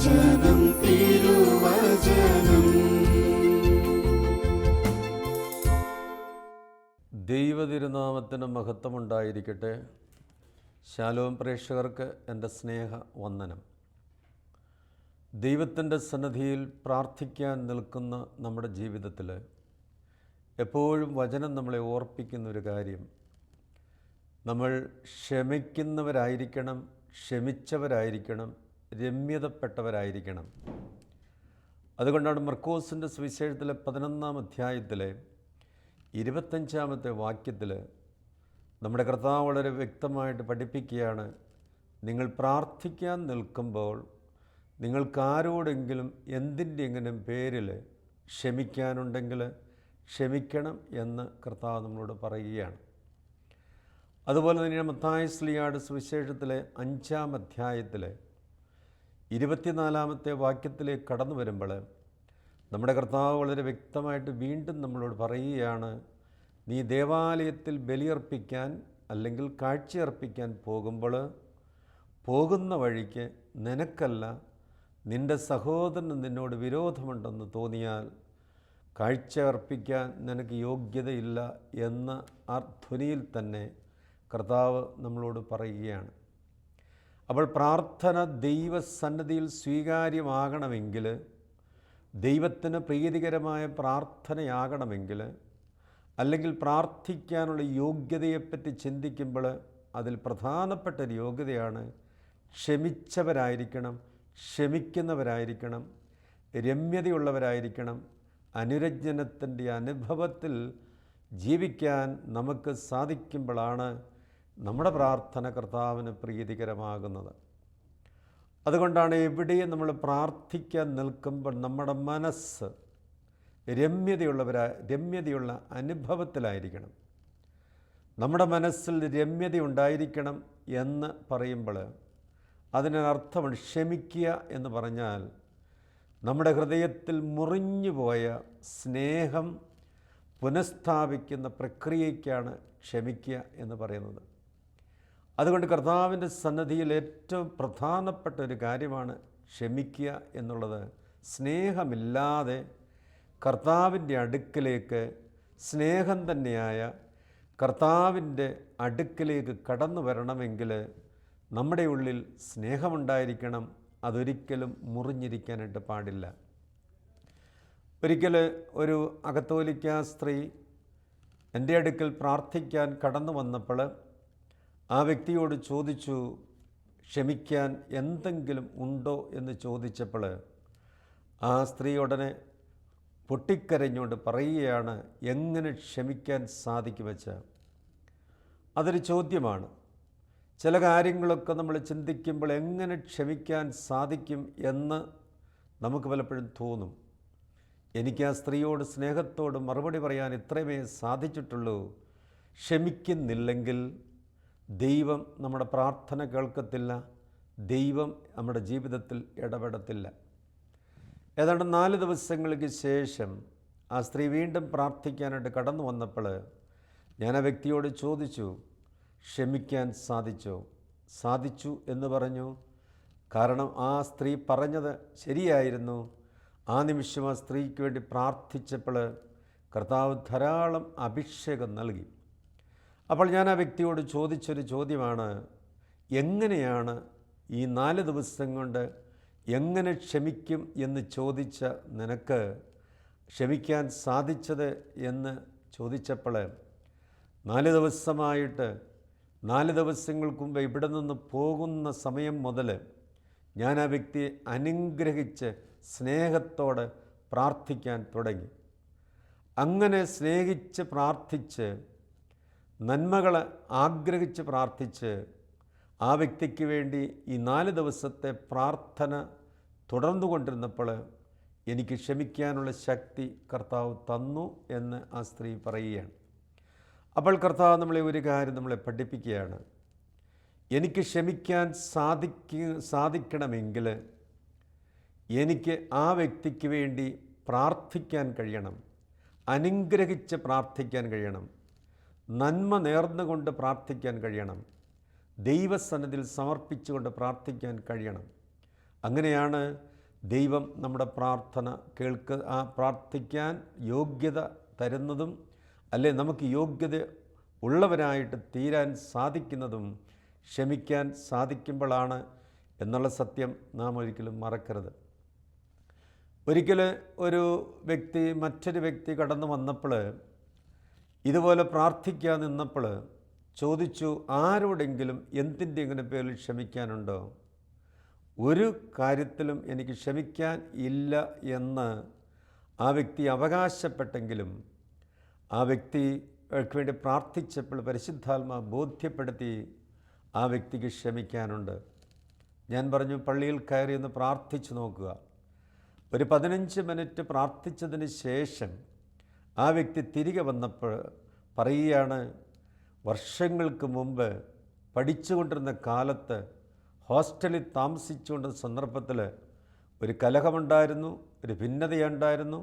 തിരുവചനം തിരുവചനം. ദൈവതിരുനാമത്തിന് മഹത്വമുണ്ടായിരിക്കട്ടെ. ശാലോം പ്രേക്ഷകർക്ക് എൻ്റെ സ്നേഹ വന്ദനം. ദൈവത്തിൻ്റെ സന്നിധിയിൽ പ്രാർത്ഥിക്കാൻ നിൽക്കുന്ന നമ്മുടെ ജീവിതത്തിൽ എപ്പോഴും വചനം നമ്മളെ ഓർപ്പിക്കുന്നൊരു കാര്യം, നമ്മൾ ക്ഷമിക്കുന്നവരായിരിക്കണം, ക്ഷമിച്ചവരായിരിക്കണം, രമ്യതപ്പെട്ടവരായിരിക്കണം. അതുകൊണ്ടാണ് മർക്കോസിൻ്റെ സുവിശേഷത്തിലെ 11-ാം അധ്യായത്തിലെ 25-ാമത്തെ വാക്യത്തിൽ നമ്മുടെ കർത്താവ് വളരെ വ്യക്തമായിട്ട് പഠിപ്പിക്കുകയാണ്, നിങ്ങൾ പ്രാർത്ഥിക്കാൻ നിൽക്കുമ്പോൾ നിങ്ങൾക്കാരോടെങ്കിലും എന്തിൻ്റെയെങ്കിലും പേരിൽ ക്ഷമിക്കാനുണ്ടെങ്കിൽ ക്ഷമിക്കണം എന്ന് കർത്താവ് നമ്മളോട് പറയുകയാണ്. അതുപോലെ തന്നെ മത്തായി ശ്ലീഹായുടെ സുവിശേഷത്തിലെ 5-ാം അധ്യായത്തിലെ 24-ാമത്തെ വാക്യത്തിലേക്ക് കടന്നു വരുമ്പോൾ നമ്മുടെ കർത്താവ് വളരെ വ്യക്തമായിട്ട് വീണ്ടും നമ്മളോട് പറയുകയാണ്, നീ ദേവാലയത്തിൽ ബലിയർപ്പിക്കാൻ അല്ലെങ്കിൽ കാഴ്ചയർപ്പിക്കാൻ പോകുമ്പോൾ പോകുന്ന വഴിക്ക് നിനക്കല്ല നിൻ്റെ സഹോദരന് നിന്നോട് വിരോധമുണ്ടെന്ന് തോന്നിയാൽ കാഴ്ച അർപ്പിക്കാൻ നിനക്ക് യോഗ്യതയില്ല എന്ന ആ ധ്വനിയിൽ തന്നെ കർത്താവ് നമ്മളോട് പറയുകയാണ്. അപ്പോൾ പ്രാർത്ഥന ദൈവസന്നിധിയിൽ സ്വീകാര്യമാകണമെങ്കിൽ, ദൈവത്തിന് പ്രീതികരമായ പ്രാർത്ഥനയാകണമെങ്കിൽ, അല്ലെങ്കിൽ പ്രാർത്ഥിക്കാനുള്ള യോഗ്യതയെപ്പറ്റി ചിന്തിക്കുമ്പോൾ അതിൽ പ്രധാനപ്പെട്ട ഒരു യോഗ്യതയാണ് ക്ഷമിച്ചവരായിരിക്കണം, ക്ഷമിക്കുന്നവരായിരിക്കണം, രമ്യതയുള്ളവരായിരിക്കണം. അനുരഞ്ജനത്തിൻ്റെ അനുഭവത്തിൽ ജീവിക്കാൻ നമുക്ക് സാധിക്കുമ്പോഴാണ് നമ്മുടെ പ്രാർത്ഥന കർത്താവിന് പ്രീതികരമാകുന്നത്. അതുകൊണ്ടാണ് എവിടെയും നമ്മൾ പ്രാർത്ഥിക്കാൻ നിൽക്കുമ്പോൾ നമ്മുടെ മനസ്സ് രമ്യതയുള്ള അനുഭവത്തിലായിരിക്കണം. നമ്മുടെ മനസ്സിൽ രമ്യതയുണ്ടായിരിക്കണം എന്ന് പറയുമ്പോൾ അതിനർത്ഥമാണ്, ക്ഷമിക്കുക എന്ന് പറഞ്ഞാൽ നമ്മുടെ ഹൃദയത്തിൽ മുറിഞ്ഞുപോയ സ്നേഹം പുനഃസ്ഥാപിക്കുന്ന പ്രക്രിയയ്ക്കാണ് ക്ഷമിക്കുക എന്ന് പറയുന്നത്. അതുകൊണ്ട് കർത്താവിൻ്റെ സന്നിധിയിൽ ഏറ്റവും പ്രധാനപ്പെട്ട ഒരു കാര്യമാണ് ക്ഷമിക്കുക എന്നുള്ളത്. സ്നേഹമില്ലാതെ കർത്താവിൻ്റെ അടുക്കിലേക്ക്, സ്നേഹം തന്നെയായ കർത്താവിൻ്റെ അടുക്കിലേക്ക് കടന്നു വരണമെങ്കിൽ നമ്മുടെ ഉള്ളിൽ സ്നേഹമുണ്ടായിരിക്കണം. അതൊരിക്കലും മുറിഞ്ഞിരിക്കാനായിട്ട് പാടില്ല. ഒരിക്കൽ ഒരു അകത്തോലിക്ക സ്ത്രീ എൻ്റെ അടുക്കൽ പ്രാർത്ഥിക്കാൻ കടന്നു വന്നപ്പോൾ ആ വ്യക്തിയോട് ചോദിച്ചു, ക്ഷമിക്കാൻ എന്തെങ്കിലും ഉണ്ടോ എന്ന് ചോദിച്ചപ്പോൾ ആ സ്ത്രീ ഉടനെ പൊട്ടിക്കരഞ്ഞുകൊണ്ട് പറയുകയാണ്, എങ്ങനെ ക്ഷമിക്കാൻ സാധിക്കുമെന്ന്. അതൊരു ചോദ്യമാണ്. ചില കാര്യങ്ങളൊക്കെ നമ്മൾ ചിന്തിക്കുമ്പോൾ എങ്ങനെ ക്ഷമിക്കാൻ സാധിക്കും എന്ന് നമുക്ക് പലപ്പോഴും തോന്നും. എനിക്ക് ആ സ്ത്രീയോട് സ്നേഹത്തോട് മറുപടി പറയാൻ ഇത്രയുമേ സാധിച്ചിട്ടുള്ളൂ. ക്ഷമിക്കുന്നില്ലെങ്കിൽ ദൈവം നമ്മുടെ പ്രാർത്ഥന കേൾക്കത്തില്ല, ദൈവം നമ്മുടെ ജീവിതത്തിൽ ഇടപെടത്തില്ല. ഏതാണ്ട് 4 ദിവസങ്ങൾക്ക് ശേഷം ആ സ്ത്രീ വീണ്ടും പ്രാർത്ഥിക്കാനായിട്ട് കടന്നു വന്നപ്പോൾ ഞാൻ ആ വ്യക്തിയോട് ചോദിച്ചു, ക്ഷമിക്കാൻ സാധിച്ചോ? സാധിച്ചു എന്ന് പറഞ്ഞു. കാരണം ആ സ്ത്രീ പറഞ്ഞത് ശരിയായിരുന്നു. ആ നിമിഷം ആ സ്ത്രീക്ക് വേണ്ടി പ്രാർത്ഥിച്ചപ്പോൾ കർത്താവ് ധാരാളം അഭിഷേകം നൽകി. അപ്പോൾ ഞാൻ ആ വ്യക്തിയോട് ചോദിച്ചൊരു ചോദ്യമാണ്, എങ്ങനെയാണ് ഈ 4 ദിവസം കൊണ്ട് എങ്ങനെ ക്ഷമിക്കും എന്ന് ചോദിച്ച നിനക്ക് ക്ഷമിക്കാൻ സാധിച്ചത് എന്ന് ചോദിച്ചപ്പോൾ 4 ദിവസമായിട്ട് 4 ദിവസങ്ങൾക്ക് മുമ്പ് ഇവിടെ നിന്ന് പോകുന്ന സമയം മുതൽ ഞാൻ ആ വ്യക്തിയെ അനുഗ്രഹിച്ച് സ്നേഹത്തോടെ പ്രാർത്ഥിക്കാൻ തുടങ്ങി. അങ്ങനെ സ്നേഹിച്ച് പ്രാർത്ഥിച്ച്, നന്മകളെ ആഗ്രഹിച്ച് പ്രാർത്ഥിച്ച് ആ വ്യക്തിക്ക് വേണ്ടി ഈ 4 ദിവസത്തെ പ്രാർത്ഥന തുടർന്നു കൊണ്ടിരുന്നപ്പോൾ എനിക്ക് ക്ഷമിക്കാനുള്ള ശക്തി കർത്താവ് തന്നു എന്ന് ആ സ്ത്രീ പറയുകയാണ്. അപ്പോൾ കർത്താവ് നമ്മളെ ഒരു കാര്യം നമ്മളെ പഠിപ്പിക്കുകയാണ്. എനിക്ക് ക്ഷമിക്കാൻ സാധിക്കണമെങ്കിൽ എനിക്ക് ആ വ്യക്തിക്ക് വേണ്ടി പ്രാർത്ഥിക്കാൻ കഴിയണം, അനുഗ്രഹിച്ച് പ്രാർത്ഥിക്കാൻ കഴിയണം, നന്മ നേർന്നുകൊണ്ട് പ്രാർത്ഥിക്കാൻ കഴിയണം, ദൈവസന്നിധിയിൽ സമർപ്പിച്ചുകൊണ്ട് പ്രാർത്ഥിക്കാൻ കഴിയണം. അങ്ങനെയാണ് ദൈവം നമ്മുടെ പ്രാർത്ഥന പ്രാർത്ഥിക്കാൻ യോഗ്യത തരുന്നതും അല്ലെ നമുക്ക് യോഗ്യത ഉള്ളവരായിട്ട് തീരാൻ സാധിക്കുന്നതും ക്ഷമിക്കാൻ സാധിക്കുമ്പോഴാണ് എന്നുള്ള സത്യം നാം ഒരിക്കലും മറക്കരുത്. ഒരിക്കൽ ഒരു വ്യക്തി മറ്റൊരു വ്യക്തി കടന്നു വന്നപ്പോൾ ഇതുപോലെ പ്രാർത്ഥിക്കാൻ നിന്നപ്പോൾ ചോദിച്ചു, ആരോടെങ്കിലും എന്തിൻ്റെ പേരിൽ ക്ഷമിക്കാനുണ്ടോ? ഒരു കാര്യത്തിലും എനിക്ക് ക്ഷമിക്കാൻ ഇല്ല എന്ന് ആ വ്യക്തി അവകാശപ്പെട്ടെങ്കിലും ആ വ്യക്തിക്ക് വേണ്ടി പ്രാർത്ഥിച്ചപ്പോൾ പരിശുദ്ധാത്മാവ് ബോധ്യപ്പെടുത്തി ആ വ്യക്തിക്ക് ക്ഷമിക്കാനുണ്ട്. ഞാൻ പറഞ്ഞു, പള്ളിയിൽ കയറി ഒന്ന് പ്രാർത്ഥിച്ചു നോക്കുക. ഒരു 15 മിനിറ്റ് പ്രാർത്ഥിച്ചതിന് ശേഷം ആ വ്യക്തി തിരികെ വന്നപ്പോൾ പറയുകയാണ്, വർഷങ്ങൾക്ക് മുമ്പ് പഠിച്ചുകൊണ്ടിരുന്ന കാലത്ത് ഹോസ്റ്റലിൽ താമസിച്ചുകൊണ്ടിരുന്ന സന്ദർഭത്തിൽ ഒരു കലഹമുണ്ടായിരുന്നു, ഒരു ഭിന്നതയുണ്ടായിരുന്നു.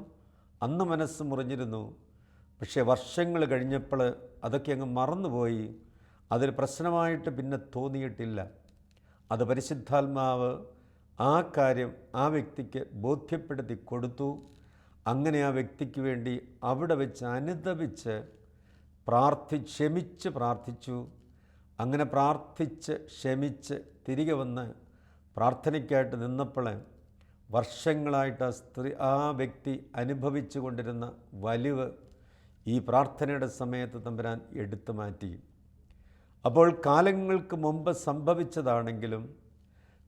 അന്ന് മനസ്സ് മുറിഞ്ഞിരുന്നു. പക്ഷേ വർഷങ്ങൾ കഴിഞ്ഞപ്പോൾ അതൊക്കെ അങ്ങ് മറന്നുപോയി. അതൊരു പ്രശ്നമായിട്ട് പിന്നെ തോന്നിയിട്ടില്ല. അത് പരിശുദ്ധാത്മാവ് ആ കാര്യം ആ വ്യക്തിക്ക് ബോധ്യപ്പെടുത്തി കൊടുത്തു. അങ്ങനെ ആ വ്യക്തിക്ക് വേണ്ടി അവിടെ വെച്ച് അനുതപിച്ച് ക്ഷമിച്ച് പ്രാർത്ഥിച്ചു. അങ്ങനെ പ്രാർത്ഥിച്ച് ക്ഷമിച്ച് തിരികെ വന്ന് പ്രാർത്ഥനയ്ക്കായിട്ട് നിന്നപ്പോൾ വർഷങ്ങളായിട്ട് ആ വ്യക്തി അനുഭവിച്ചു കൊണ്ടിരുന്ന വലിവ് ഈ പ്രാർത്ഥനയുടെ സമയത്ത് തമ്പുരാൻ എടുത്തു മാറ്റി. അപ്പോൾ കാലങ്ങൾക്ക് മുമ്പ് സംഭവിച്ചതാണെങ്കിലും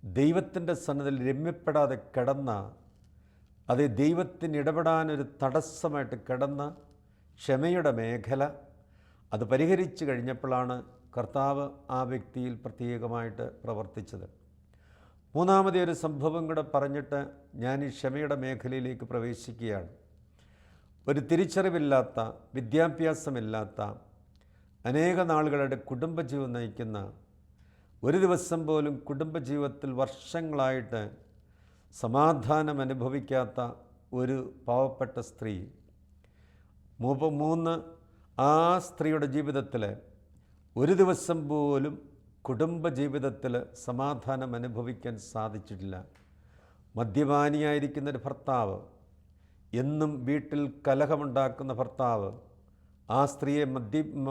ദൈവത്തിൻ്റെ സന്നിധിയിൽ രമ്യപ്പെടാതെ കിടന്ന, അത് ദൈവത്തിന് ഇടപെടാനൊരു തടസ്സമായിട്ട് കിടന്ന ക്ഷമയുടെ മേഖല അത് പരിഹരിച്ചു കഴിഞ്ഞപ്പോഴാണ് കർത്താവ് ആ വ്യക്തിയിൽ പ്രത്യേകമായിട്ട് പ്രവർത്തിച്ചത്. മൂന്നാമത്തെ ഒരു സംഭവം കൂടെ പറഞ്ഞിട്ട് ഞാൻ ഈ ക്ഷമയുടെ മേഖലയിലേക്ക് പ്രവേശിക്കുകയാണ്. ഒരു തിരിച്ചറിവില്ലാത്ത, വിദ്യാഭ്യാസമില്ലാത്ത, അനേക നാളുകളുടെ കുടുംബജീവിതം നയിക്കുന്ന, ഒരു ദിവസം പോലും കുടുംബജീവിതത്തിൽ വർഷങ്ങളായിട്ട് സമാധാനം അനുഭവിക്കാത്ത ഒരു പാവപ്പെട്ട സ്ത്രീ, ആ സ്ത്രീയുടെ ജീവിതത്തിൽ ഒരു ദിവസം പോലും കുടുംബജീവിതത്തിൽ സമാധാനം അനുഭവിക്കാൻ സാധിച്ചിട്ടില്ല. മദ്യപാനിയായിരിക്കുന്നൊരു ഭർത്താവ്, എന്നും വീട്ടിൽ കലഹമുണ്ടാക്കുന്ന ഭർത്താവ്, ആ സ്ത്രീയെ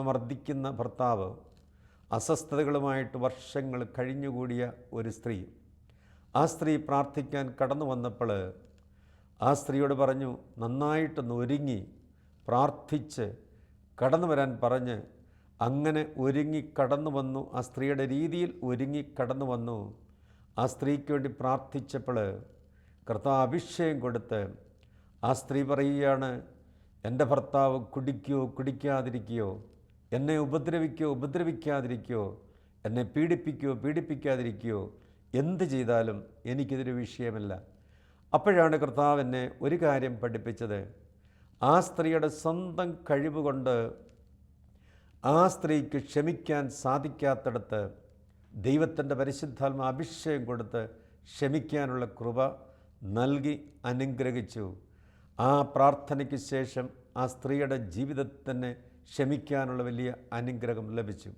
മർദ്ദിക്കുന്ന ഭർത്താവ്, അസ്വസ്ഥതകളുമായിട്ട് വർഷങ്ങൾ കഴിഞ്ഞുകൂടിയ ഒരു സ്ത്രീ. ആ സ്ത്രീ പ്രാർത്ഥിക്കാൻ കടന്നു വന്നപ്പോൾ ആ സ്ത്രീയോട് പറഞ്ഞു, നന്നായിട്ടൊന്ന് ഒരുങ്ങി പ്രാർത്ഥിച്ച് കടന്നു വരാൻ പറഞ്ഞ് അങ്ങനെ ഒരുങ്ങി കടന്നു വന്നു. ആ സ്ത്രീയുടെ രീതിയിൽ ഒരുങ്ങി കടന്നു വന്നു. ആ സ്ത്രീക്ക് വേണ്ടി പ്രാർത്ഥിച്ചപ്പോൾ കർത്താവ് അഭിഷേകം കൊടുത്ത് ആ സ്ത്രീ പറയുകയാണ്, എൻ്റെ ഭർത്താവ് കുടിക്കുകയോ കുടിക്കാതിരിക്കുകയോ, എന്നെ ഉപദ്രവിക്കാതിരിക്കുകയോ, എന്നെ പീഡിപ്പിക്കാതിരിക്കുകയോ എന്ത് ചെയ്താലും എനിക്കിതൊരു വിഷയമല്ല. അപ്പോഴാണ് കർത്താവ് എന്നെ ഒരു കാര്യം പഠിപ്പിച്ചത്. ആ സ്ത്രീയുടെ സ്വന്തം കഴിവുകൊണ്ട് ആ സ്ത്രീക്ക് ക്ഷമിക്കാൻ സാധിക്കാത്തിടത്ത് ദൈവത്തിൻ്റെ പരിശുദ്ധാത്മ അഭിഷേകം കൊടുത്ത് ക്ഷമിക്കാനുള്ള കൃപ നൽകി അനുഗ്രഹിച്ചു. ആ പ്രാർത്ഥനയ്ക്ക് ശേഷം ആ സ്ത്രീയുടെ ജീവിതത്തിന് ക്ഷമിക്കാനുള്ള വലിയ അനുഗ്രഹം ലഭിച്ചു.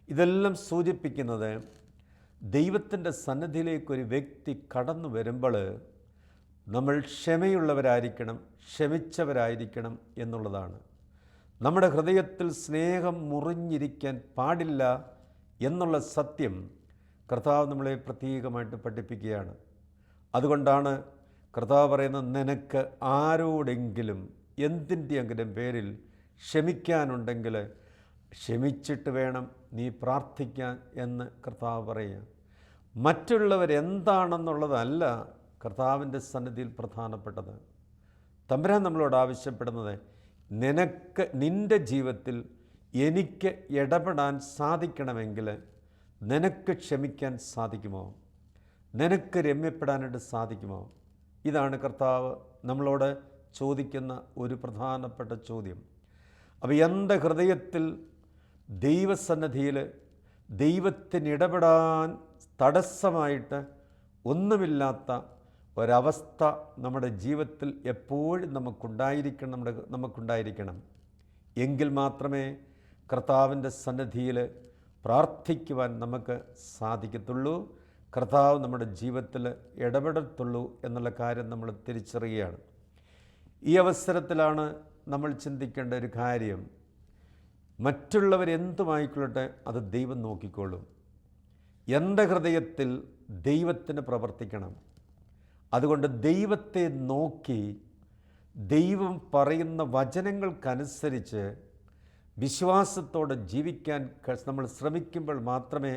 ഇതെല്ലാം സൂചിപ്പിക്കുന്നത് ദൈവത്തിൻ്റെ സന്നിധിയിലേക്കൊരു വ്യക്തി കടന്നു വരുമ്പോൾ നമ്മൾ ക്ഷമയുള്ളവരായിരിക്കണം, ക്ഷമിച്ചവരായിരിക്കണം എന്നുള്ളതാണ്. നമ്മുടെ ഹൃദയത്തിൽ സ്നേഹം മുറിഞ്ഞിരിക്കാൻ പാടില്ല എന്നുള്ള സത്യം കർത്താവ് നമ്മളെ പ്രത്യേകമായിട്ട് പഠിപ്പിക്കുകയാണ്. അതുകൊണ്ടാണ് കർത്താവ് പറയുന്നത്, നിനക്ക് ആരോടെങ്കിലും എന്തിൻ്റെയെങ്കിലും പേരിൽ ക്ഷമിക്കാനുണ്ടെങ്കിൽ ക്ഷമിച്ചിട്ട് വേണം നീ പ്രാർത്ഥിക്കാൻ എന്ന് കർത്താവ് പറയുക. മറ്റുള്ളവരെന്താണെന്നുള്ളതല്ല കർത്താവിൻ്റെ സന്നിധിയിൽ പ്രധാനപ്പെട്ടത്. തമ്പുരാൻ നമ്മളോട് ആവശ്യപ്പെടുന്നത്, നിൻ്റെ ജീവിതത്തിൽ എനിക്ക് ഇടപെടാൻ സാധിക്കണമെങ്കിൽ നിനക്ക് ക്ഷമിക്കാൻ സാധിക്കുമോ? നിനക്ക് രമ്യപ്പെടാനായിട്ട് സാധിക്കുമോ? ഇതാണ് കർത്താവ് നമ്മളോട് ചോദിക്കുന്ന ഒരു പ്രധാനപ്പെട്ട ചോദ്യം. അപ്പോൾ എൻ്റെ ഹൃദയത്തിൽ ദൈവസന്നിധിയിൽ ദൈവത്തിനിടപെടാൻ തടസ്സമായിട്ട് ഒന്നുമില്ലാത്ത ഒരവസ്ഥ നമ്മുടെ ജീവിതത്തിൽ എപ്പോഴും നമുക്കുണ്ടായിരിക്കണം. എങ്കിൽ മാത്രമേ കർത്താവിൻ്റെ സന്നിധിയിൽ പ്രാർത്ഥിക്കുവാൻ നമുക്ക് സാധിക്കത്തുള്ളൂ. കർത്താവ് നമ്മുടെ ജീവിതത്തിൽ ഇടപെടത്തുള്ളൂ എന്നുള്ള കാര്യം നമ്മൾ തിരിച്ചറിയുകയാണ്. ഈ അവസരത്തിലാണ് നമ്മൾ ചിന്തിക്കേണ്ട ഒരു കാര്യം, മറ്റുള്ളവരെന്തുമായിക്കൊള്ളട്ടെ അത് ദൈവം നോക്കിക്കോളും. എൻ്റെ ഹൃദയത്തിൽ ദൈവത്തിന് പ്രവർത്തിക്കണം. അതുകൊണ്ട് ദൈവത്തെ നോക്കി ദൈവം പറയുന്ന വചനങ്ങൾക്കനുസരിച്ച് വിശ്വാസത്തോടെ ജീവിക്കാൻ നമ്മൾ ശ്രമിക്കുമ്പോൾ മാത്രമേ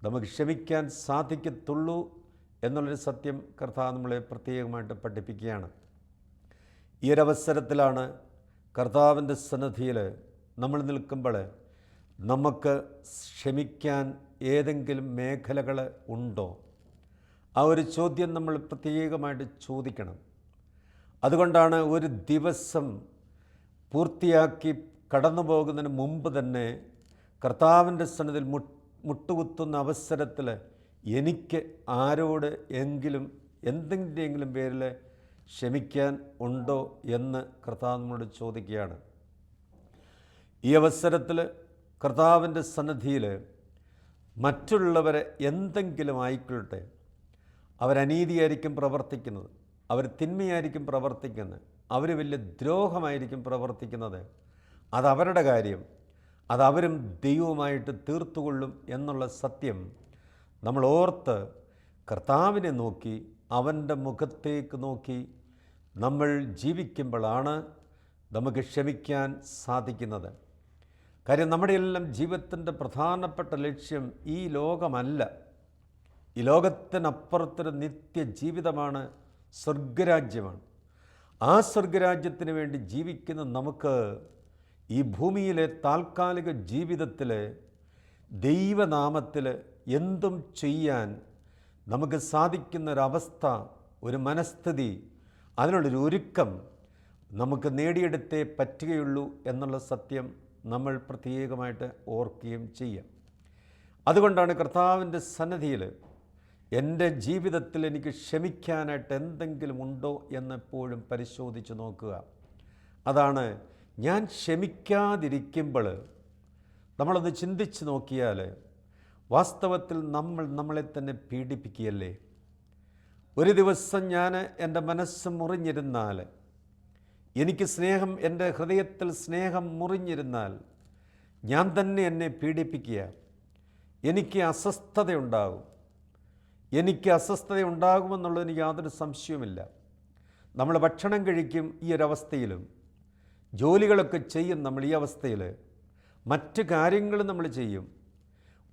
നമുക്ക് ക്ഷമിക്കാൻ സാധിക്കത്തുള്ളൂ എന്നുള്ളൊരു സത്യം കർത്താവ് നമ്മളെ പ്രത്യേകമായിട്ട് പഠിപ്പിക്കുകയാണ്. ഈ ഒരവസരത്തിലാണ് കർത്താവിൻ്റെ സന്നിധിയിൽ നമ്മൾ നിൽക്കുമ്പോൾ നമുക്ക് ക്ഷമിക്കാൻ ഏതെങ്കിലും മേഖലകൾ ഉണ്ടോ? ആ ഒരു ചോദ്യം നമ്മൾ പ്രത്യേകമായിട്ട് ചോദിക്കണം. അതുകൊണ്ടാണ് ഒരു ദിവസം പൂർത്തിയാക്കി കടന്നു പോകുന്നതിന് മുമ്പ് തന്നെ കർത്താവിൻ്റെ സന്നിധിയിൽ മുട്ടുകുത്തുന്ന അവസരത്തിൽ എനിക്ക് ആരോട് എങ്കിലും എന്തെങ്കിലും പേരിൽ ക്ഷമിക്കാൻ ഉണ്ടോ എന്ന് കർത്താവ് നമ്മളോട് ചോദിക്കുകയാണ്. ഈ അവസരത്തിൽ കർത്താവിൻ്റെ സന്നിധിയിൽ മറ്റുള്ളവരെ എന്തെങ്കിലും ആയിക്കൊള്ളട്ടെ, അവരനീതിയായിരിക്കും പ്രവർത്തിക്കുന്നത്, അവർ തിന്മയായിരിക്കും പ്രവർത്തിക്കുന്നത്, അവർ വലിയ ദ്രോഹമായിരിക്കും പ്രവർത്തിക്കുന്നത്, അതവരുടെ കാര്യം, അതവരും ദൈവവുമായിട്ട് തീർത്തുകൊള്ളും എന്നുള്ള സത്യം നമ്മൾ ഓർത്ത് കർത്താവിനെ നോക്കി അവൻ്റെ മുഖത്തേക്ക് നോക്കി നമ്മൾ ജീവിക്കുമ്പോഴാണ് നമുക്ക് ക്ഷമിക്കാൻ സാധിക്കുന്നത്. കാര്യം നമ്മുടെ എല്ലാം ജീവിതത്തിൻ്റെ പ്രധാനപ്പെട്ട ലക്ഷ്യം ഈ ലോകമല്ല. ഈ ലോകത്തിനപ്പുറത്തൊരു നിത്യജീവിതമാണ്, സ്വർഗരാജ്യമാണ്. ആ സ്വർഗരാജ്യത്തിന് വേണ്ടി ജീവിക്കുന്ന നമുക്ക് ഈ ഭൂമിയിലെ താൽക്കാലിക ജീവിതത്തിൽ ദൈവനാമത്തിൽ എന്തും ചെയ്യാൻ നമുക്ക് സാധിക്കുന്നൊരവസ്ഥ, ഒരു മനസ്ഥിതി, അതിനുള്ളൊരു ഒരുക്കം നമുക്ക് നേടിയെടുത്തേ പറ്റുകയുള്ളൂ എന്നുള്ള സത്യം നമ്മൾ പ്രത്യേകമായിട്ട് ഓർക്കുകയും ചെയ്യാം. അതുകൊണ്ടാണ് കർത്താവിൻ്റെ സന്നിധിയിൽ എൻ്റെ ജീവിതത്തിൽ എനിക്ക് ക്ഷമിക്കാനായിട്ട് എന്തെങ്കിലും ഉണ്ടോ എന്നെപ്പോഴും പരിശോധിച്ച് നോക്കുക. അതാണ് ഞാൻ ക്ഷമിക്കാതിരിക്കുമ്പോൾ നമ്മളൊന്ന് ചിന്തിച്ച് നോക്കിയാൽ വാസ്തവത്തിൽ നമ്മളെ തന്നെ പീഡിപ്പിക്കുകയല്ലേ. ഒരു ദിവസം ഞാൻ എൻ്റെ മനസ്സ് മുറിഞ്ഞിരുന്നാൽ, എനിക്ക് സ്നേഹം, എൻ്റെ ഹൃദയത്തിൽ സ്നേഹം മുറിഞ്ഞിരുന്നാൽ ഞാൻ തന്നെ എന്നെ പീഡിപ്പിക്കുക. എനിക്ക് അസ്വസ്ഥതയുണ്ടാകും. എനിക്ക് അസ്വസ്ഥതയുണ്ടാകുമെന്നുള്ളതിന് യാതൊരു സംശയവുമില്ല. നമ്മൾ ഭക്ഷണം കഴിക്കും ഈ ഒരവസ്ഥയിലും, ജോലികളൊക്കെ ചെയ്യും നമ്മൾ ഈ അവസ്ഥയിൽ, മറ്റ് കാര്യങ്ങൾ നമ്മൾ ചെയ്യും.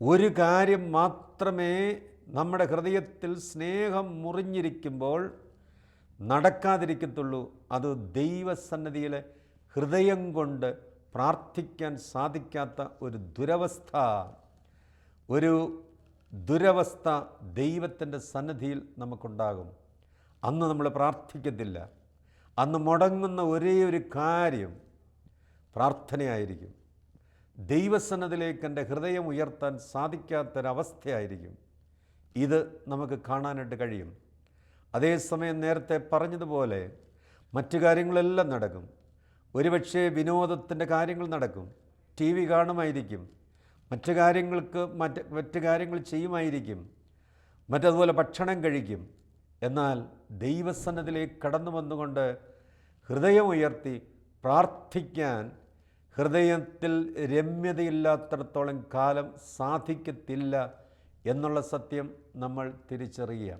ഒരു കാര്യം മാത്രമേ നമ്മുടെ ഹൃദയത്തിൽ സ്നേഹം മുറിഞ്ഞിരിക്കുമ്പോൾ നടക്കാതിരിക്കത്തുള്ളൂ. അത് ദൈവസന്നിധിയിൽ ഹൃദയം കൊണ്ട് പ്രാർത്ഥിക്കാൻ സാധിക്കാത്ത ഒരു ദുരവസ്ഥ ദൈവത്തിൻ്റെ സന്നിധിയിൽ നമുക്കുണ്ടാകും. അന്ന് നമ്മൾ പ്രാർത്ഥിക്കത്തില്ല. അന്ന് മുടങ്ങുന്ന ഒരേ ഒരു കാര്യം പ്രാർത്ഥനയായിരിക്കും. ദൈവസന്നിധിയിലേക്ക് എൻ്റെ ഹൃദയം ഉയർത്താൻ സാധിക്കാത്തൊരവസ്ഥയായിരിക്കും. ഇത് നമുക്ക് കാണാനായിട്ട് കഴിയും. അതേസമയം നേരത്തെ പറഞ്ഞതുപോലെ മറ്റു കാര്യങ്ങളെല്ലാം നടക്കും. ഒരുപക്ഷെ വിനോദത്തിൻ്റെ കാര്യങ്ങൾ നടക്കും, ടി വി കാണുമായിരിക്കും, മറ്റു കാര്യങ്ങൾ ചെയ്യുമായിരിക്കും, മറ്റതുപോലെ ഭക്ഷണം കഴിക്കും. എന്നാൽ ദൈവസന്നിധിയിലേക്ക് കടന്നു വന്നുകൊണ്ട് ഹൃദയമുയർത്തി പ്രാർത്ഥിക്കാൻ ഹൃദയത്തിൽ രമ്യതയില്ലാത്തിടത്തോളം കാലം സാധിക്കത്തില്ല എന്നുള്ള സത്യം നമ്മൾ തിരിച്ചറിയുക.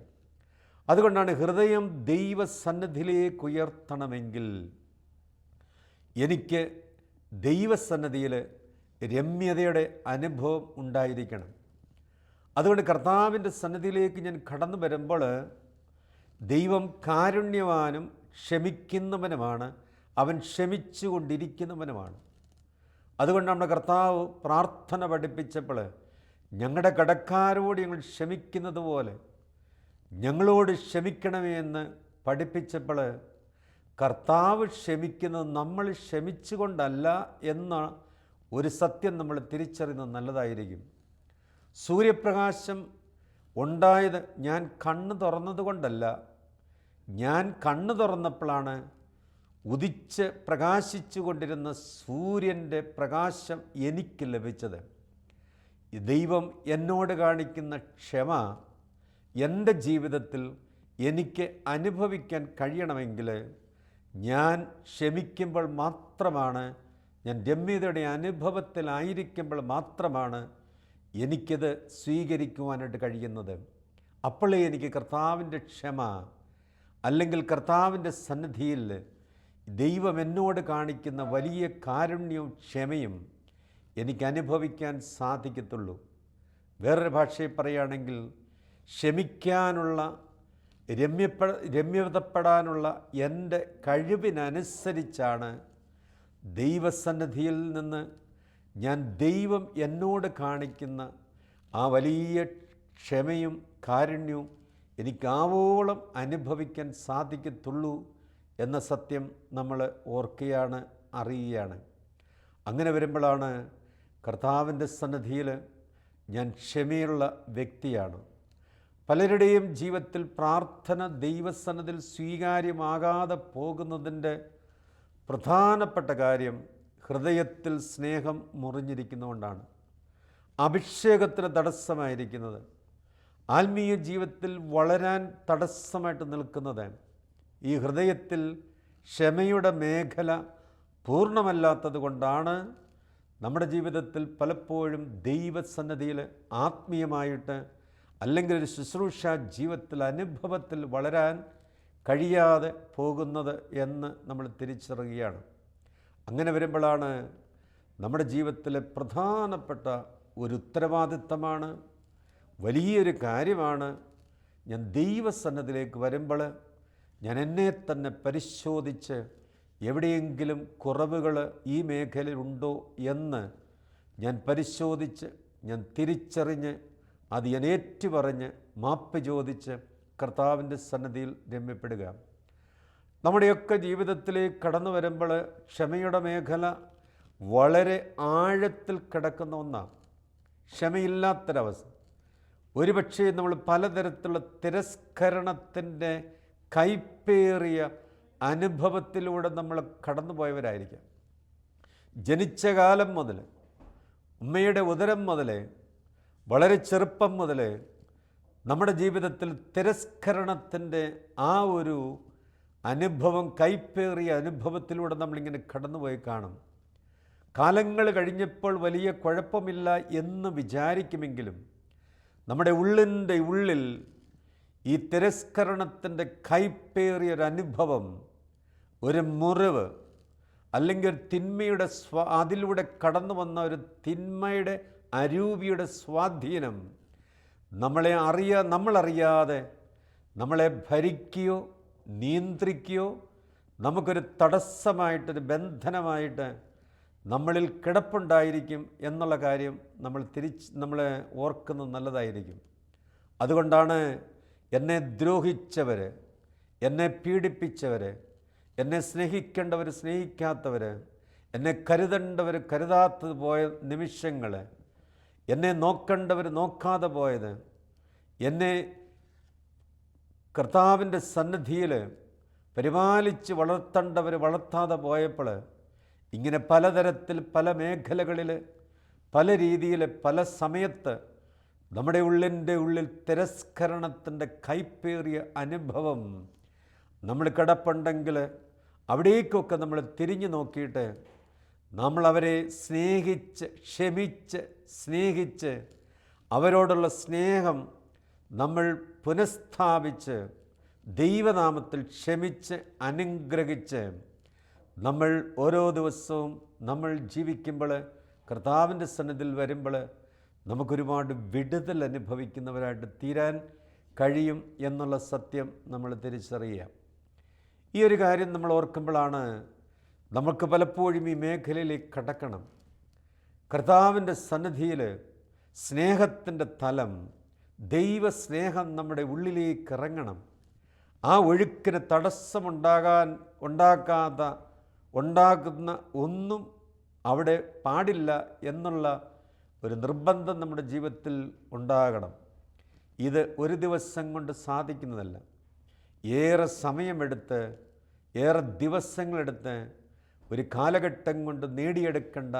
അതുകൊണ്ടാണ് ഹൃദയം ദൈവസന്നിധിയിലേക്ക് ഉയർത്തണമെങ്കിൽ എനിക്ക് ദൈവസന്നിധിയിൽ രമ്യതയുടെ അനുഭവം ഉണ്ടായിരിക്കണം. അതുകൊണ്ട് കർത്താവിൻ്റെ സന്നിധിയിലേക്ക് ഞാൻ കടന്നു വരുമ്പോൾ ദൈവം കാരുണ്യവാനും ക്ഷമിക്കുന്നവനുമാണ്, അവൻ ക്ഷമിച്ചു കൊണ്ടിരിക്കുന്നവനുമാണ്. അതുകൊണ്ട് നമ്മുടെ കർത്താവ് പ്രാർത്ഥന പഠിപ്പിച്ചപ്പോൾ ഞങ്ങളുടെ കടക്കാരോട് ഞങ്ങൾ ക്ഷമിക്കുന്നത് പോലെ ഞങ്ങളോട് ക്ഷമിക്കണമേ എന്ന് പഠിപ്പിച്ചപ്പോൾ കർത്താവ് ക്ഷമിക്കുന്നത് നമ്മൾ ക്ഷമിച്ചുകൊണ്ടല്ല എന്ന ഒരു സത്യം നമ്മൾ തിരിച്ചറിയുന്നത് നല്ലതായിരിക്കും. സൂര്യപ്രകാശം ഉണ്ടായത് ഞാൻ കണ്ണ് തുറന്നതുകൊണ്ടല്ല, ഞാൻ കണ്ണ് തുറന്നപ്പോഴാണ് ഉദിച്ച് പ്രകാശിച്ചു കൊണ്ടിരുന്ന സൂര്യൻ്റെ പ്രകാശം എനിക്ക് ലഭിച്ചത്. ദൈവം എന്നോട് കാണിക്കുന്ന ക്ഷമ എൻ്റെ ജീവിതത്തിൽ എനിക്ക് അനുഭവിക്കാൻ കഴിയണമെങ്കിൽ ഞാൻ ക്ഷമിക്കുമ്പോൾ മാത്രമാണ്, ഞാൻ രമ്യതയുടെ അനുഭവത്തിലായിരിക്കുമ്പോൾ മാത്രമാണ് എനിക്കത് സ്വീകരിക്കുവാനായിട്ട് കഴിയുന്നത്. അപ്പോഴേ എനിക്ക് കർത്താവിൻ്റെ ക്ഷമ അല്ലെങ്കിൽ കർത്താവിൻ്റെ സന്നിധിയിൽ ദൈവം എന്നോട് കാണിക്കുന്ന വലിയ കാരുണ്യവും ക്ഷമയും എനിക്ക് അനുഭവിക്കാൻ സാധിക്കത്തുള്ളൂ. വേറൊരു ഭാഷയിൽ പറയുകയാണെങ്കിൽ ക്ഷമിക്കാനുള്ള രമ്യതപ്പെടാനുള്ള എൻ്റെ കഴിവിനനുസരിച്ചാണ് ദൈവസന്നിധിയിൽ നിന്ന് ഞാൻ ദൈവം എന്നോട് കാണിക്കുന്ന ആ വലിയ ക്ഷമയും കാരുണ്യവും എനിക്കാവോളം അനുഭവിക്കാൻ സാധിക്കത്തുള്ളൂ എന്ന സത്യം നമ്മൾ ഓർക്കുകയാണ്, അറിയുകയാണ്. അങ്ങനെ വരുമ്പോഴാണ് കർത്താവിൻ്റെ സന്നിധിയിൽ ഞാൻ ക്ഷമയുള്ള വ്യക്തിയാണ്. പലരുടെയും ജീവിതത്തിൽ പ്രാർത്ഥന ദൈവസന്നിധിയിൽ സ്വീകാര്യമാകാതെ പോകുന്നതിൻ്റെ പ്രധാനപ്പെട്ട കാര്യം ഹൃദയത്തിൽ സ്നേഹം മുറിഞ്ഞിരിക്കുന്നതുകൊണ്ടാണ്. അഭിഷേകത്തിന് തടസ്സമായിരിക്കുന്നത്, ആത്മീയ ജീവിതത്തിൽ വളരാൻ തടസ്സമായിട്ട് നിൽക്കുന്നത് ഈ ഹൃദയത്തിൽ ക്ഷമയുടെ മേഖല പൂർണ്ണമല്ലാത്തത് കൊണ്ടാണ്. നമ്മുടെ ജീവിതത്തിൽ പലപ്പോഴും ദൈവസന്നിധിയിൽ ആത്മീയമായിട്ട് അല്ലെങ്കിൽ ഒരു ശുശ്രൂഷ ജീവിതത്തിൽ അനുഭവത്തിൽ വളരാൻ കഴിയാതെ പോകുന്നത് എന്ന് നമ്മൾ തിരിച്ചറിയുകയാണ്. അങ്ങനെ വരുമ്പോഴാണ് നമ്മുടെ ജീവിതത്തിലെ പ്രധാനപ്പെട്ട ഒരു ഉത്തരവാദിത്തമാണ്, വലിയൊരു കാര്യമാണ്, ഞാൻ ദൈവസന്നിധിയിലേക്ക് വരുമ്പോൾ ഞാൻ എന്നെ തന്നെ പരിശോധിച്ച് എവിടെയെങ്കിലും കുറവുകൾ ഈ മേഖലയിലുണ്ടോ എന്ന് ഞാൻ പരിശോധിച്ച്, ഞാൻ തിരിച്ചറിഞ്ഞ് അത് ഞാൻ ഏറ്റുപറഞ്ഞ് മാപ്പ് ചോദിച്ച് കർത്താവിൻ്റെ സന്നിധിയിൽ രമ്യപ്പെടുക. നമ്മുടെയൊക്കെ ജീവിതത്തിലേക്ക് കടന്നു വരുമ്പോൾ ക്ഷമയുടെ മേഖല വളരെ ആഴത്തിൽ കിടക്കുന്ന ഒന്നാണ്. ക്ഷമയില്ലാത്തൊരവസ്ഥ. ഒരുപക്ഷെ നമ്മൾ പലതരത്തിലുള്ള തിരസ്കരണത്തിൻ്റെ കൈപ്പേറിയ അനുഭവത്തിലൂടെ നമ്മൾ കടന്നുപോയവരായിരിക്കാം. ജനിച്ച കാലം മുതൽ, ഉമ്മയുടെ ഉദരം മുതൽ, വളരെ ചെറുപ്പം മുതൽ നമ്മുടെ ജീവിതത്തിൽ തിരസ്കരണത്തിൻ്റെ ആ ഒരു അനുഭവം, കൈപ്പേറിയ അനുഭവത്തിലൂടെ നമ്മളിങ്ങനെ കടന്നുപോയി കാണും. കാലങ്ങൾ കഴിഞ്ഞപ്പോൾ വലിയ കുഴപ്പമില്ല എന്ന് വിചാരിക്കുമെങ്കിലും നമ്മുടെ ഉള്ളിൻ്റെ ഉള്ളിൽ ഈ തിരസ്കരണത്തിൻ്റെ കൈപ്പേറിയൊരനുഭവം, ഒരു മുറിവ്, അല്ലെങ്കിൽ ഒരു തിന്മയുടെ അതിലൂടെ കടന്നു വന്ന ഒരു തിന്മയുടെ അരൂപിയുടെ സ്വാധീനം നമ്മളറിയാതെ നമ്മളെ ഭരിക്കുകയോ നിയന്ത്രിക്കുകയോ നമുക്കൊരു തടസ്സമായിട്ടൊരു ബന്ധനമായിട്ട് നമ്മളിൽ കിടപ്പുണ്ടായിരിക്കും എന്നുള്ള കാര്യം നമ്മളെ ഓർക്കുന്നത് നല്ലതായിരിക്കും. അതുകൊണ്ടാണ് എന്നെ ദ്രോഹിച്ചവർ, എന്നെ പീഡിപ്പിച്ചവർ, എന്നെ സ്നേഹിക്കേണ്ടവർ സ്നേഹിക്കാത്തവർ, എന്നെ കരുതേണ്ടവർ കരുതാത്തത് പോയ നിമിഷങ്ങൾ, എന്നെ നോക്കേണ്ടവർ നോക്കാതെ പോയത്, എന്നെ കർത്താവിൻ്റെ സന്നിധിയിൽ പരിപാലിച്ച് വളർത്തേണ്ടവർ വളർത്താതെ പോയപ്പോൾ ഇങ്ങനെ പലതരത്തിൽ പല മേഖലകളിൽ പല രീതിയിൽ പല സമയത്ത് നമ്മുടെ ഉള്ളിൽ തിരസ്കരണത്തിൻ്റെ കൈപ്പേറിയ അനുഭവം നമ്മൾ കിടപ്പുണ്ടെങ്കിൽ അവിടേക്കൊക്കെ നമ്മൾ തിരിഞ്ഞു നോക്കിയിട്ട് നമ്മളവരെ സ്നേഹിച്ച് ക്ഷമിച്ച് സ്നേഹിച്ച് അവരോടുള്ള സ്നേഹം നമ്മൾ പുനഃസ്ഥാപിച്ച് ദൈവനാമത്തിൽ ക്ഷമിച്ച് അനുഗ്രഹിച്ച് നമ്മൾ ഓരോ ദിവസവും നമ്മൾ ജീവിക്കുമ്പോൾ കർത്താവിൻ്റെ സന്നിധിയിൽ വരുമ്പോൾ നമുക്കൊരുപാട് വിടുതൽ അനുഭവിക്കുന്നവരായിട്ട് തീരാൻ കഴിയും എന്നുള്ള സത്യം നമ്മൾ തിരിച്ചറിയാം. ഈ ഒരു കാര്യം നമ്മൾ ഓർക്കുമ്പോഴാണ് നമുക്ക് പലപ്പോഴും ഈ മേഖലയിലേക്ക് കടക്കണം. കർത്താവിൻ്റെ സന്നിധിയിൽ സ്നേഹത്തിൻ്റെ തലം, ദൈവസ്നേഹം നമ്മുടെ ഉള്ളിലേക്ക് ഇറങ്ങണം. ആ ഒഴുക്കിന് ഉണ്ടാകുന്ന ഒന്നും അവിടെ പാടില്ല എന്നുള്ള ഒരു നിർബന്ധം നമ്മുടെ ജീവിതത്തിൽ ഉണ്ടാകണം. ഇത് ഒരു ദിവസം കൊണ്ട് സാധിക്കുന്നതല്ല. ഏറെ സമയമെടുത്ത്, ഏറെ ദിവസങ്ങളെടുത്ത്, ഒരു കാലഘട്ടം കൊണ്ട് നേടിയെടുക്കേണ്ട,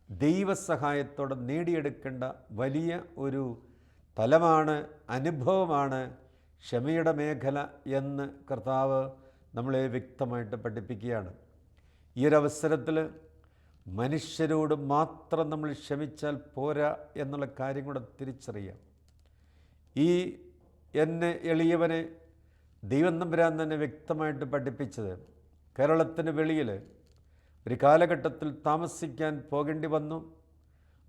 ദൈവസഹായത്തോടെ നേടിയെടുക്കേണ്ട വലിയ ഒരു തലമാണ്, അനുഭവമാണ് ക്ഷമയുടെ മേഖല എന്ന് കർത്താവ് നമ്മളെ വ്യക്തമായിട്ട് പഠിപ്പിക്കുകയാണ്. ഈ ഒരവസരത്തിൽ മനുഷ്യരോട് മാത്രം നമ്മൾ ക്ഷമിച്ചാൽ പോരാ എന്നുള്ള കാര്യം കൂടെ തിരിച്ചറിയാം. ഈ എന്നെ എളിയവനെ ദൈവം തമ്പുരാൻ തന്നെ വ്യക്തമായിട്ട് പഠിപ്പിച്ചത് കേരളത്തിന് വെളിയിൽ ഒരു കാലഘട്ടത്തിൽ താമസിക്കാൻ പോകേണ്ടി വന്നു.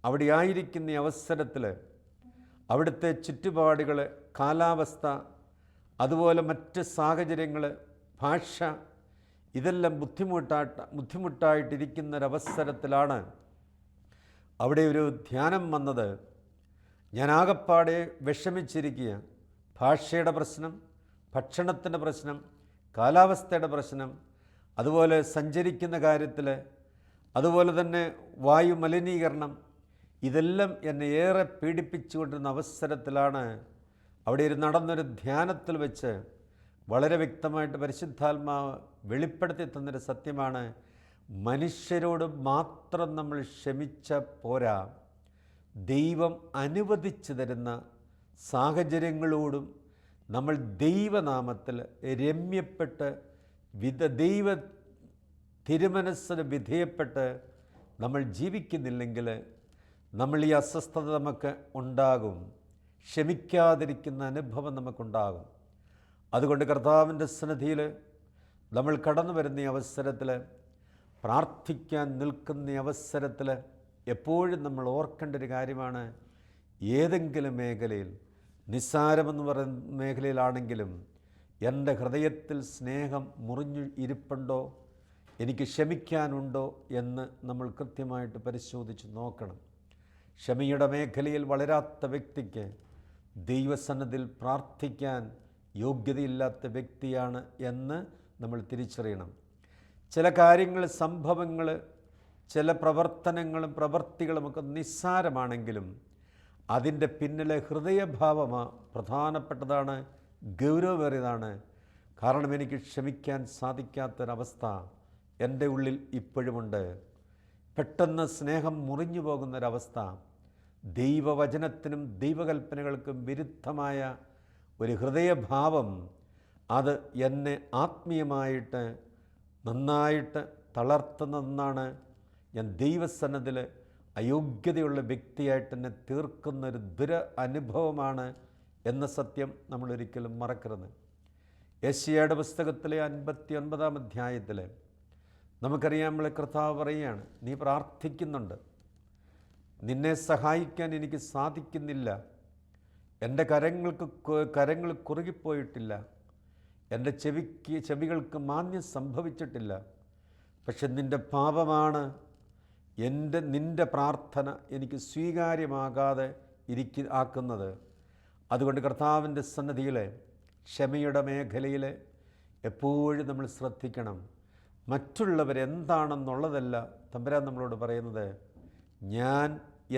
അവിടെ ആയിരിക്കുന്ന അവസരത്തിൽ അവിടുത്തെ ചുറ്റുപാടുകൾ, കാലാവസ്ഥ, അതുപോലെ മറ്റ് സാഹചര്യങ്ങൾ, ഭാഷ, ഇതെല്ലാം ബുദ്ധിമുട്ടായിട്ടിരിക്കുന്നൊരവസരത്തിലാണ് അവിടെ ഒരു ധ്യാനം വന്നത്. ഞാൻ ആകപ്പാടെ വിഷമിച്ചിരിക്കുക. ഭാഷയുടെ പ്രശ്നം, ഭക്ഷണത്തിൻ്റെ പ്രശ്നം, കാലാവസ്ഥയുടെ പ്രശ്നം, അതുപോലെ സഞ്ചരിക്കുന്ന കാര്യത്തിൽ, അതുപോലെ തന്നെ വായു മലിനീകരണം, ഇതെല്ലാം എന്നെ ഏറെ പീഡിപ്പിച്ചുകൊണ്ടിരുന്ന അവസരത്തിലാണ് അവിടെ നടന്നൊരു ധ്യാനത്തിൽ വെച്ച് വളരെ വ്യക്തമായിട്ട് പരിശുദ്ധാത്മാവ് വെളിപ്പെടുത്തി തന്നൊരു സത്യമാണ്, മനുഷ്യരോട് മാത്രം നമ്മൾ ക്ഷമിച്ച പോരാ, ദൈവം അനുവദിച്ചു തരുന്ന സാഹചര്യങ്ങളോടും നമ്മൾ ദൈവനാമത്തിൽ രമ്യപ്പെട്ട് ദൈവ തിരുമനസ്സിന് വിധേയപ്പെട്ട് നമ്മൾ ജീവിക്കുന്നില്ലെങ്കിൽ നമ്മൾ ഈ അസ്വസ്ഥത നമുക്ക് ഉണ്ടാകും, ക്ഷമിക്കാതിരിക്കുന്ന അനുഭവം നമുക്കുണ്ടാകും. അതുകൊണ്ട് കർത്താവിൻ്റെ സന്നിധിയിൽ നമ്മൾ കടന്നു വരുന്ന അവസരത്തിൽ, പ്രാർത്ഥിക്കാൻ നിൽക്കുന്ന അവസരത്തിൽ എപ്പോഴും നമ്മൾ ഓർക്കേണ്ട ഒരു കാര്യമാണ്, ഏതെങ്കിലും മേഖലയിൽ, നിസ്സാരമെന്ന് പറയുന്ന മേഖലയിലാണെങ്കിലും എൻ്റെ ഹൃദയത്തിൽ സ്നേഹം മുറിഞ്ഞു ഇരിപ്പുണ്ടോ, എനിക്ക് ക്ഷമിക്കാനുണ്ടോ എന്ന് നമ്മൾ കൃത്യമായിട്ട് പരിശോധിച്ച് നോക്കണം. ക്ഷമയുടെ മേഖലയിൽ വളരാത്ത വ്യക്തിക്ക് ദൈവസന്നിധിയിൽ പ്രാർത്ഥിക്കാൻ യോഗ്യതയില്ലാത്ത വ്യക്തിയാണ് എന്ന് നമ്മൾ തിരിച്ചറിയണം. ചില കാര്യങ്ങൾ, സംഭവങ്ങൾ, ചില പ്രവർത്തനങ്ങളും പ്രവൃത്തികളുമൊക്കെ നിസ്സാരമാണെങ്കിലും അതിൻ്റെ പിന്നിലെ ഹൃദയഭാവമാണ് പ്രധാനപ്പെട്ടതാണ്, ഗൗരവമേറിയതാണ്. കാരണം എനിക്ക് ക്ഷമിക്കാൻ സാധിക്കാത്തൊരവസ്ഥ എൻ്റെ ഉള്ളിൽ ഇപ്പോഴുമുണ്ട്. പെട്ടെന്ന് സ്നേഹം മുറിഞ്ഞു പോകുന്നൊരവസ്ഥ, ദൈവവചനത്തിനും ദൈവകൽപ്പനകൾക്കും വിരുദ്ധമായ ഒരു ഹൃദയഭാവം, അത് എന്നെ ആത്മീയമായിട്ട് നന്നായിട്ട് തളർത്തുന്നതെന്നാണ്. ഞാൻ ദൈവസന്നിധിയിൽ അയോഗ്യതയുള്ള വ്യക്തിയായിട്ട് എന്നെ തീർക്കുന്നൊരു അനുഭവമാണ് എന്ന സത്യം നമ്മളൊരിക്കലും മറക്കരുത്. യെശയ്യായുടെ പുസ്തകത്തിലെ 59-ാം അധ്യായത്തിൽ നമുക്കറിയാം, നമ്മളെ കർത്താവ് പറയുകയാണ്, നീ പ്രാർത്ഥിക്കുന്നുണ്ട്, നിന്നെ സഹായിക്കാൻ എനിക്ക് സാധിക്കുന്നില്ല, എൻ്റെ കരങ്ങൾ കുറുകിപ്പോയിട്ടില്ല, എൻ്റെ ചെവികൾക്ക് മാന്യം സംഭവിച്ചിട്ടില്ല, പക്ഷെ നിൻ്റെ പാപമാണ് നിൻ്റെ പ്രാർത്ഥന എനിക്ക് സ്വീകാര്യമാകാതെ ആക്കുന്നത്. അതുകൊണ്ട് കർത്താവിൻ്റെ സന്നിധിയിൽ ക്ഷമയുടെ മേഖലയിൽ എപ്പോഴും നമ്മൾ ശ്രദ്ധിക്കണം. മറ്റുള്ളവരെന്താണെന്നുള്ളതല്ല തമ്പുരാൻ നമ്മളോട് പറയുന്നത്, ഞാൻ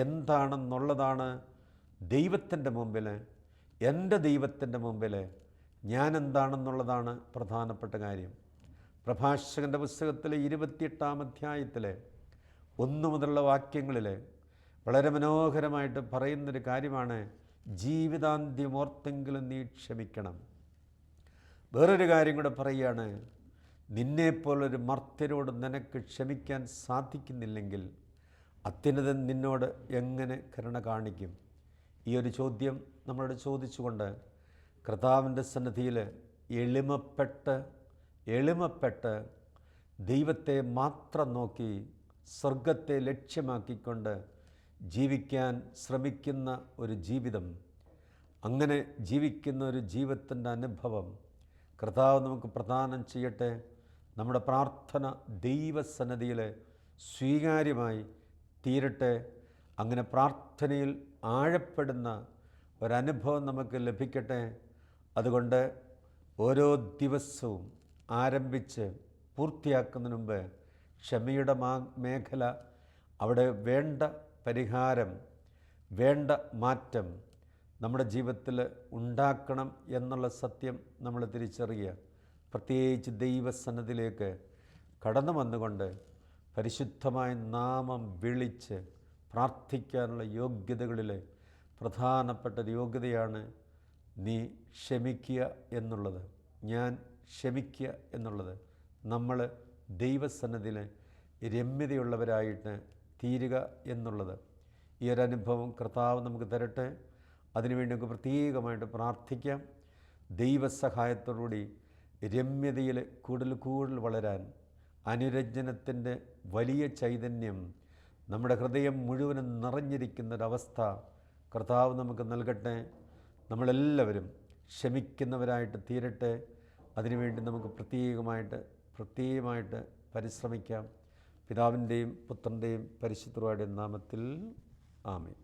എന്താണെന്നുള്ളതാണ് ദൈവത്തിൻ്റെ മുമ്പിൽ, എൻ്റെ ദൈവത്തിൻ്റെ മുമ്പിൽ ഞാൻ എന്താണെന്നുള്ളതാണ് പ്രധാനപ്പെട്ട കാര്യം. പ്രഭാഷകൻ്റെ പുസ്തകത്തിലെ 28-ാം അധ്യായത്തിലെ 1 മുതലുള്ള വാക്യങ്ങളിൽ വളരെ മനോഹരമായിട്ട് പറയുന്നൊരു കാര്യമാണ്, ജീവിതാന്ത്യമോർത്തെങ്കിലും നീ ക്ഷമിക്കണം. വേറൊരു കാര്യം കൂടെ പറയുകയാണ്, നിന്നെപ്പോലൊരു മർത്യരോട് നിനക്ക് ക്ഷമിക്കാൻ സാധിക്കുന്നില്ലെങ്കിൽ അത്യുന്നതൻ നിന്നോട് എങ്ങനെ കരുണ കാണിക്കും? ഈ ഒരു ചോദ്യം നമ്മളോട് ചോദിച്ചുകൊണ്ട് കർത്താവിൻ്റെ സന്നിധിയിൽ എളിമപ്പെട്ട് ദൈവത്തെ മാത്രം നോക്കി സ്വർഗത്തെ ലക്ഷ്യമാക്കിക്കൊണ്ട് ജീവിക്കാൻ ശ്രമിക്കുന്ന ഒരു ജീവിതം, അങ്ങനെ ജീവിക്കുന്ന ഒരു ജീവിതത്തിൻ്റെ അനുഭവം കർത്താവ് നമുക്ക് പ്രദാനം ചെയ്യട്ടെ. നമ്മുടെ പ്രാർത്ഥന ദൈവസന്നിധിയിൽ സ്വീകാര്യമായി തീരട്ടെ. അങ്ങനെ പ്രാർത്ഥനയിൽ ആഴപ്പെടുന്ന ഒരനുഭവം നമുക്ക് ലഭിക്കട്ടെ. അതുകൊണ്ട് ഓരോ ദിവസവും ആരംഭിച്ച് പൂർത്തിയാക്കുന്നതിന് മുമ്പ് ക്ഷമയുടെ മേഖല, അവിടെ വേണ്ട പരിഹാരം, വേണ്ട മാറ്റം നമ്മുടെ ജീവിതത്തിൽ ഉണ്ടാക്കണം എന്നുള്ള സത്യം നമ്മൾ തിരിച്ചറിയുക. പ്രത്യേകിച്ച് ദൈവസന്നിധിയിലേക്ക് കടന്നു വന്നുകൊണ്ട് പരിശുദ്ധമായ നാമം വിളിച്ച് പ്രാർത്ഥിക്കാനുള്ള യോഗ്യതകളിൽ പ്രധാനപ്പെട്ട യോഗ്യതയാണ് നീ ക്ഷമിക്കുക എന്നുള്ളത്, ഞാൻ ക്ഷമിക്കുക എന്നുള്ളത്, നമ്മൾ ദൈവസന്നിധിയിൽ രമ്യതയുള്ളവരായിട്ട് തീരുക എന്നുള്ളത്, ഈ ഒരനുഭവം കർത്താവ് നമുക്ക് തരട്ടെ. അതിനുവേണ്ടി നമുക്ക് പ്രത്യേകമായിട്ട് പ്രാർത്ഥിക്കാം. ദൈവസഹായത്തോടുകൂടി രമ്യതയിൽ കൂടുതൽ വളരാൻ, അനുരഞ്ജനത്തിൻ്റെ വലിയ ചൈതന്യം നമ്മുടെ ഹൃദയം മുഴുവനും നിറഞ്ഞിരിക്കുന്നൊരവസ്ഥ കർത്താവ് നമുക്ക് നൽകട്ടെ. നമ്മളെല്ലാവരും ക്ഷമിക്കുന്നവരായിട്ട് തീരട്ടെ. അതിനുവേണ്ടി നമുക്ക് പ്രത്യേകമായിട്ട് പരിശ്രമിക്കാം. പിതാവിൻ്റെയും പുത്രൻ്റെയും പരിശുദ്ധരുടെയും നാമത്തിൽ ആമേൻ.